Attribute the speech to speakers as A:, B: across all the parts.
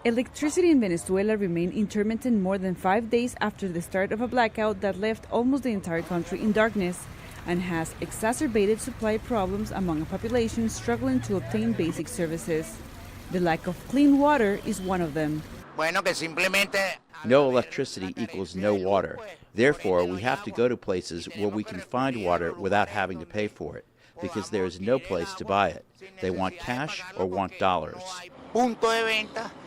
A: Electricity in Venezuela remained intermittent more than 5 days after the start of a blackout that left almost the entire country in darkness and has exacerbated supply problems among a population struggling to obtain basic services. The lack of clean water is one of them.
B: No electricity equals no water. Therefore, we have to go to places where we can find water without having to pay for it, because there is no place to buy it. They want cash or want dollars.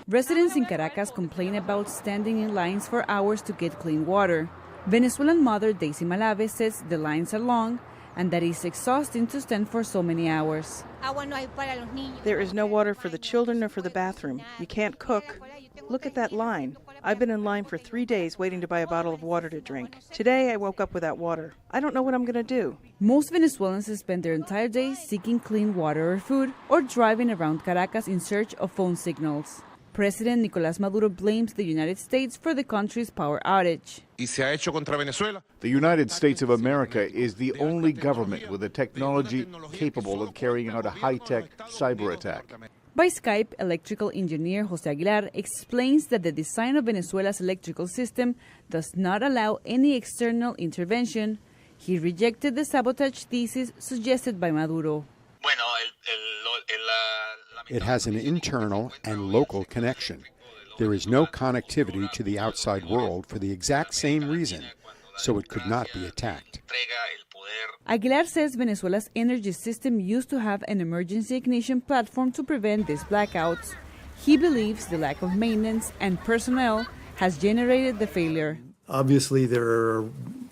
A: Residents in Caracas complain about standing in lines for hours to get clean water. Venezuelan mother Daisy Malave says the lines are long and that it's exhausting to stand for so many hours.
C: There is no water for the children or for the bathroom. You can't cook. Look at that line. I've been in line for 3 days waiting to buy a bottle of water to drink. Today I woke up without water. I don't know what I'm going to do.
A: Most Venezuelans spend their entire day seeking clean water or food or driving around Caracas in search of phone signals. President Nicolas Maduro blames the United States for the country's power outage.
D: The United States of America is the only government with a technology capable of carrying out a high-tech cyber attack.
A: By Skype, electrical engineer José Aguilar explains that the design of Venezuela's electrical system does not allow any external intervention. He rejected the sabotage thesis suggested by Maduro.
E: It has an internal and local connection. There is no connectivity to the outside world for the exact same reason, so it could not be attacked.
A: Aguilar says Venezuela's energy system used to have an emergency ignition platform to prevent these blackouts. He believes the lack of maintenance and personnel has generated the failure.
F: Obviously, there are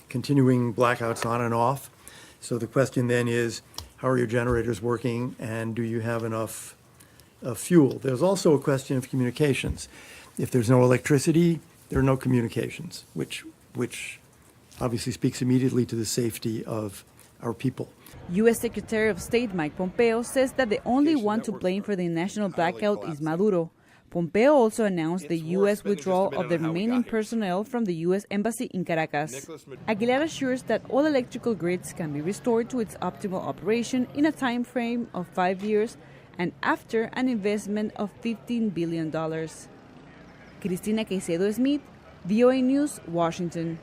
F: continuing blackouts on and off. So the question then is, how are your generators working and do you have enough fuel? There's also a question of communications. If there's no electricity, there are no communications, which obviously speaks immediately to the safety of our people.
A: U.S. Secretary of State Mike Pompeo says that the only one to blame for the national blackout is Maduro. Pompeo also announced the U.S. withdrawal of the remaining personnel from the U.S. Embassy in Caracas. Aguilar assures that all electrical grids can be restored to its optimal operation in a time frame of 5 years and after an investment of $15 billion. Cristina Caicedo Smit, VOA News, Washington.